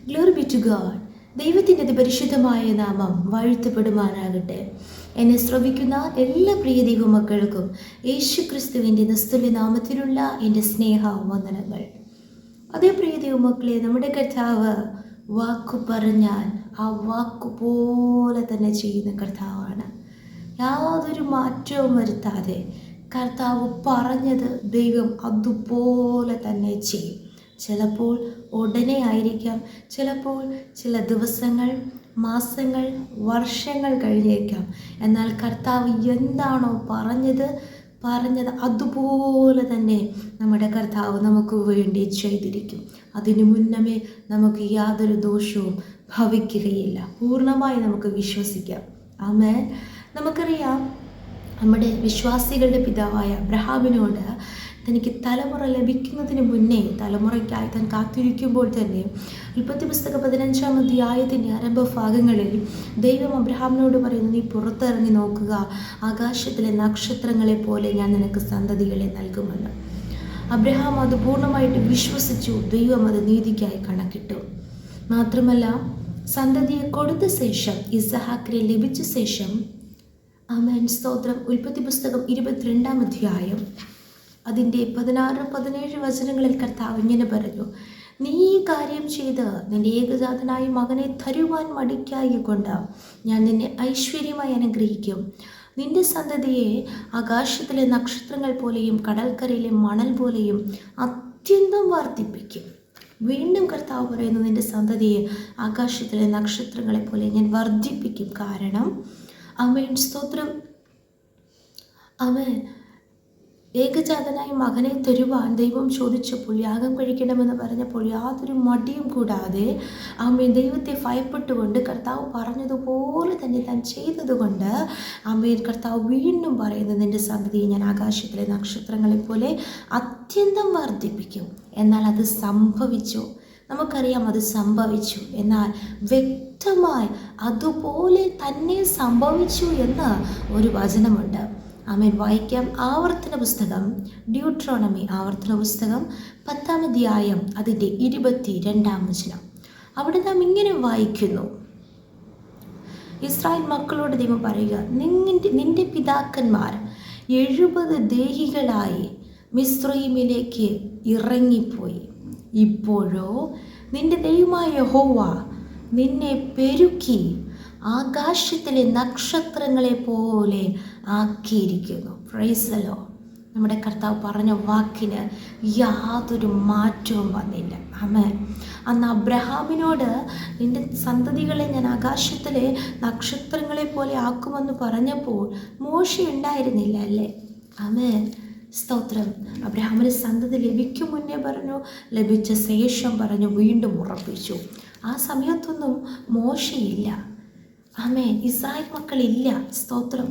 Glory B to God. ദൈവത്തിൻ്റെ അതിപരിശുദ്ധമായ നാമം വാഴ്ത്തപ്പെടുമാറാകട്ടെ. എന്നെ ശ്രവിക്കുന്ന എല്ലാ പ്രിയ ദൈവമക്കൾക്കും യേശു ക്രിസ്തുവിൻ്റെ നിസ്തുല്യ നാമത്തിലുള്ള എൻ്റെ സ്നേഹ വന്ദനങ്ങൾ. അതേ പ്രിയ ദൈവമക്കളെ, നമ്മുടെ കർത്താവ് വാക്കു പറഞ്ഞാൽ ആ വാക്കുപോലെ തന്നെ ചെയ്യുന്ന കർത്താവാണ്. യാതൊരു മാറ്റവും വരുത്താതെ കർത്താവ് പറഞ്ഞത് ദൈവം അതുപോലെ തന്നെ ചെയ്യും. ചിലപ്പോൾ ഉടനെ ആയിരിക്കാം, ചിലപ്പോൾ ചില ദിവസങ്ങൾ, മാസങ്ങൾ, വർഷങ്ങൾ കഴിഞ്ഞേക്കാം. എന്നാൽ കർത്താവ് എന്താണോ പറഞ്ഞത് അതുപോലെ തന്നെ നമ്മുടെ കർത്താവ് നമുക്ക് വേണ്ടി ചെയ്തിരിക്കും. അതിനു മുന്നമേ നമുക്ക് യാതൊരു ദോഷവും ഭവിക്കുകയില്ല. പൂർണ്ണമായി നമുക്ക് വിശ്വസിക്കാം. ആമേൻ. നമുക്കറിയാം, നമ്മുടെ വിശ്വാസികളുടെ പിതാവായ അബ്രഹാമിനോട് തനിക്ക് തലമുറ ലഭിക്കുന്നതിന് മുന്നേ, തലമുറയ്ക്കായി താൻ കാത്തിരിക്കുമ്പോൾ തന്നെ, ഉൽപ്പത്തി പുസ്തകം 15-ാം അധ്യായത്തിൻ്റെ ആരംഭ ഭാഗങ്ങളിൽ ദൈവം അബ്രഹാമിനോട് പറയുന്നു, നീ പുറത്തിറങ്ങി നോക്കുക, ആകാശത്തിലെ നക്ഷത്രങ്ങളെ പോലെ ഞാൻ നിനക്ക് സന്തതികളെ നൽകുമെന്ന്. അബ്രഹാം അത് പൂർണ്ണമായിട്ട് വിശ്വസിച്ചു. ദൈവം അത് നീതിക്കായി കണക്കിട്ടു. മാത്രമല്ല, സന്തതിയെ കൊടുത്ത ശേഷം, ഇസഹാക്കിനെ ലഭിച്ച ശേഷം, ആമേൻ, സ്തോത്രം, ഉൽപ്പത്തി പുസ്തകം 22-ാം അധ്യായം അതിൻ്റെ 16-17 വചനങ്ങളിൽ കർത്താവ് ഇങ്ങനെ പറഞ്ഞു, നീ ഈ കാര്യം ചെയ്ത് നിന്റെ ഏകജാതനായ മകനെ തരുവാൻ മടിക്കായി കൊണ്ട് ഞാൻ നിന്നെ ഐശ്വര്യമായി അനുഗ്രഹിക്കും. നിന്റെ സന്തതിയെ ആകാശത്തിലെ നക്ഷത്രങ്ങൾ പോലെയും കടൽക്കരയിലെ മണൽ പോലെയും അത്യന്തം വർദ്ധിപ്പിക്കും. വീണ്ടും കർത്താവ് പറയുന്നു, നിന്റെ സന്തതിയെ ആകാശത്തിലെ നക്ഷത്രങ്ങളെ പോലെ ഞാൻ വർദ്ധിപ്പിക്കും. കാരണം ആമേൻ, സ്തോത്രം, അവൻ ഏകജാതനായി മകനെ തരുവാൻ ദൈവം ചോദിച്ചപ്പോൾ, യാഗം കഴിക്കണമെന്ന് പറഞ്ഞപ്പോൾ യാതൊരു മടിയും കൂടാതെ ആമേൻ ദൈവത്തെ ഭയപ്പെട്ടുകൊണ്ട് കർത്താവ് പറഞ്ഞതുപോലെ തന്നെ താൻ ചെയ്തതുകൊണ്ട് ആമേൻ കർത്താവ് വീണ്ടും പറയുന്നു, നിന്റെ സന്തതിയെ ഞാൻ ആകാശത്തിലെ നക്ഷത്രങ്ങളെ പോലെ അത്യന്തം വർദ്ധിപ്പിക്കും. എന്നാൽ അത് സംഭവിച്ചു. നമുക്കറിയാം, അത് സംഭവിച്ചു. എന്നാൽ വ്യക്തമായി അതുപോലെ തന്നെ സംഭവിച്ചു എന്ന് ഒരു വചനമുണ്ട്. ആമേൻ. വായിക്കാം. ആവർത്തന പുസ്തകം, ഡ്യൂട്രോണമി ആവർത്തന പുസ്തകം 10-ാം അധ്യായം അതിൻ്റെ 22-ാം വചനം. അവിടെ നാം ഇങ്ങനെ വായിക്കുന്നു, ഇസ്രായേൽ മക്കളോട് ദൈവം പറയുക, നിന്റെ പിതാക്കന്മാർ 70 ദേഹികളായി മിസ്രയീമിലേക്ക് ഇറങ്ങിപ്പോയി. ഇപ്പോഴോ നിന്റെ ദൈവമായ യഹോവ നിന്നെ പെരുക്കി ആകാശത്തിലെ നക്ഷത്രങ്ങളെ പോലെ ആക്കിയിരിക്കുന്നു. Praise the Lord. നമ്മുടെ കർത്താവ് പറഞ്ഞ വാക്കിന് യാതൊരു മാറ്റവും വന്നില്ല. ആമേൻ. അന്ന് അബ്രഹാമിനോട് നിന്റെ സന്തതികളെ ഞാൻ ആകാശത്തിലെ നക്ഷത്രങ്ങളെ പോലെ ആക്കുമെന്ന് പറഞ്ഞപ്പോൾ മോശെ ഉണ്ടായിരുന്നില്ല, അല്ലേ? ആമേൻ, സ്തോത്രം. അബ്രഹാമിന് സന്തതി ലഭിക്കും മുന്നേ പറഞ്ഞു, ലഭിച്ച ശേഷം പറഞ്ഞു, വീണ്ടും ഉറപ്പിച്ചു. ആ സമയത്തൊന്നും മോശയില്ല. ആമേൻ. ഇസ്രായേൽ മക്കളില്ല. സ്തോത്രം,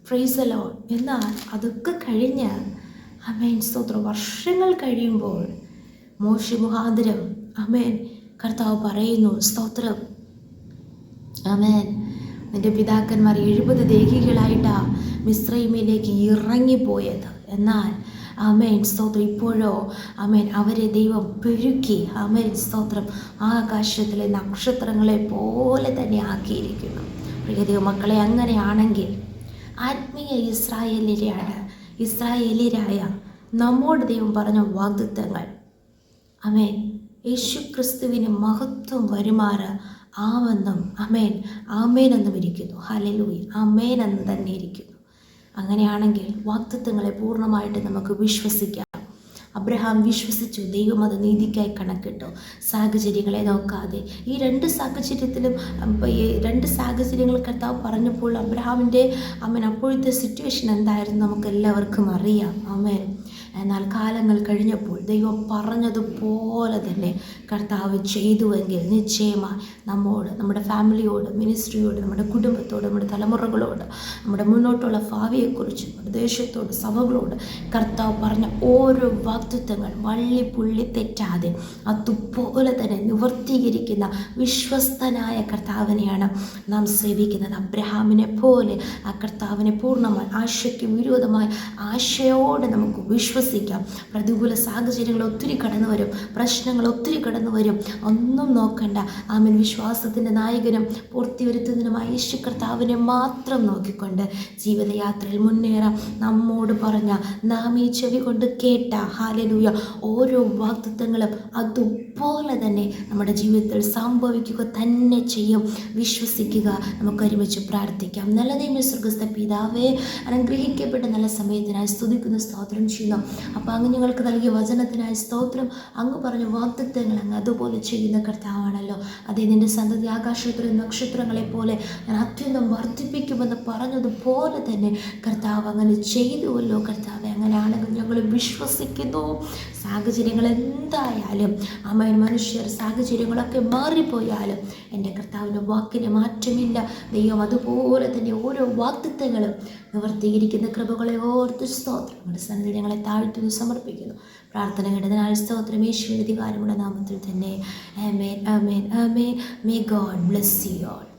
പ്രൈസ് ദി ലോർഡ്. എന്നാൽ അതൊക്കെ കഴിഞ്ഞ് ആമേൻ, സ്തോത്രം, വർഷങ്ങൾ കഴിയുമ്പോൾ മോശെ മുഖാന്തരം ആമേൻ കർത്താവ് പറയുന്നു, സ്തോത്രം, ആമേൻ, നിന്റെ പിതാക്കന്മാർ 70 ദേഹികളായിട്ടാണ് മിസ്രയീമിലേക്ക് ഇറങ്ങിപ്പോയത്. എന്നാൽ ആമേൻ, സ്തോത്രം, ഇപ്പോഴോ ആമേൻ അവരെ ദൈവം പെരുക്കി ആമേൻ, സ്തോത്രം, ആകാശത്തിലെ നക്ഷത്രങ്ങളെ പോലെ തന്നെ ആക്കിയിരിക്കുന്നു. പ്രിയ ദൈവമക്കളെ, അങ്ങനെയാണെങ്കിൽ ആത്മീയ ഇസ്രായേലിയരായ നമ്മോട് ദൈവം പറഞ്ഞ വാഗ്ദത്തങ്ങൾ ആമേൻ യേശു ക്രിസ്തുവിന് മഹത്വം വരുമാറ് ആവെന്നും ആമേൻ ആമേൻ എന്നും ഇരിക്കുന്നു. ഹല്ലേലൂയ, ആമേൻ എന്ന് തന്നെ ഇരിക്കുന്നു. അങ്ങനെയാണെങ്കിൽ വാഗ്ദത്തങ്ങളെ പൂർണ്ണമായിട്ട് നമുക്ക് വിശ്വസിക്കാം. അബ്രഹാം വിശ്വസിച്ചു, ദൈവം അത് നീതിക്കായി കണക്കിട്ടു. സാഹചര്യങ്ങളെ നോക്കാതെ ഈ രണ്ട് സാഹചര്യങ്ങൾ കർത്താവ് പറഞ്ഞപ്പോൾ അബ്രഹാമിൻ്റെ അപ്പോഴത്തെ സിറ്റുവേഷൻ എന്തായിരുന്നു നമുക്ക് എല്ലാവർക്കും അറിയാം. ആമേൻ. എന്നാൽ കാലങ്ങൾ കഴിഞ്ഞപ്പോൾ ദൈവം പറഞ്ഞതുപോലെ തന്നെ കർത്താവ് ചെയ്തുവെങ്കിൽ നിശ്ചയമായി നമ്മോട്, നമ്മുടെ ഫാമിലിയോട്, മിനിസ്ട്രിയോട്, നമ്മുടെ കുടുംബത്തോട്, നമ്മുടെ തലമുറകളോട്, നമ്മുടെ മുന്നോട്ടുള്ള ഭാവിയെക്കുറിച്ച്, നമ്മുടെ ദേശത്തോട്, സഭകളോട് കർത്താവ് പറഞ്ഞ ഓരോ വാഗ്ദത്തങ്ങൾ വള്ളിപ്പുള്ളി തെറ്റാതെ അതുപോലെ തന്നെ നിവർത്തീകരിക്കുന്ന വിശ്വസ്തനായ കർത്താവിനെയാണ് നാം സേവിക്കുന്നത്. അബ്രഹാമിനെ പോലെ ആ കർത്താവിനെ പൂർണ്ണമായി ആശയ്ക്ക് വിരോധമായി ആശയോടെ നമുക്ക് വിശ്വസിക്കാം. വിശ്വസിക്കാം. പ്രതികൂല സാഹചര്യങ്ങൾ ഒത്തിരി കടന്നു വരും, പ്രശ്നങ്ങൾ ഒത്തിരി കടന്നു വരും. ഒന്നും നോക്കണ്ട. ആമേൻ. വിശ്വാസത്തിൻ്റെ നായകനും പൂർത്തി വരുത്തുന്നതിനുമായ യേശു കർത്താവിനെ മാത്രം നോക്കിക്കൊണ്ട് ജീവിതയാത്രയിൽ മുന്നേറാം. നമ്മോട് പറഞ്ഞ, നാം ഈ ചെവി കൊണ്ട് കേട്ട ഹല്ലേലൂയ ഓരോ വാഗ്ദത്തങ്ങളും അതുപോലെ തന്നെ നമ്മുടെ ജീവിതത്തിൽ സംഭവിക്കുക തന്നെ ചെയ്യും. വിശ്വസിക്കുക. നമുക്ക് ഒരുമിച്ച് പ്രാർത്ഥിക്കാം. നല്ല ദൈവമേ, സ്വർഗ്ഗസ്ഥ പിതാവേ, അനുഗ്രഹിക്കപ്പെട്ട നല്ല സമയത്തിനായി സ്തുതിക്കുന്ന സ്തോത്രം ചെയ്യുന്നു. അപ്പോൾ അങ്ങ് ഞങ്ങൾക്ക് നൽകിയ വചനത്തിനായി സ്തോത്രം. അങ്ങ് പറഞ്ഞ വാഗ്ദത്തങ്ങൾ അങ്ങ് അതുപോലെ ചെയ്യുന്ന കർത്താവാണല്ലോ. അതേ, നിൻ്റെ സന്തതി ആകാശത്തിലെ നക്ഷത്രങ്ങളെ പോലെ ഞാൻ അത്യന്തം വർദ്ധിപ്പിക്കുമെന്ന് പറഞ്ഞതുപോലെ തന്നെ കർത്താവ് അങ്ങനെ ചെയ്തുവല്ലോ. കർത്താവെ, അങ്ങനെയാണെങ്കിൽ ഞങ്ങൾ വിശ്വസിക്കുന്നു. സാഹചര്യങ്ങൾ എന്തായാലും ആമേൻ, മനുഷ്യർ സാഹചര്യങ്ങളൊക്കെ മാറിപ്പോയാലും എൻ്റെ കർത്താവിൻ്റെ വാക്കിന് മാറ്റമില്ല. ദൈവം അതുപോലെ തന്നെ ഓരോ വാഗ്ദത്തങ്ങളും നിവർത്തിയിരിക്കുന്ന കൃപകളെ ഓർത്ത് സ്തോത്രം. നമ്മുടെ സന്നിധി ഞങ്ങളെ താഴ്ത്തുന്നു, സമർപ്പിക്കുന്നു. പ്രാർത്ഥന കേട്ടതിനാൽ സ്തോത്രം. യേശുവിൻ്റെ അധികാരമുള്ള നാമത്തിൽ തന്നെ. ആമേൻ, ആമേൻ, ആമേൻ. May God bless you all.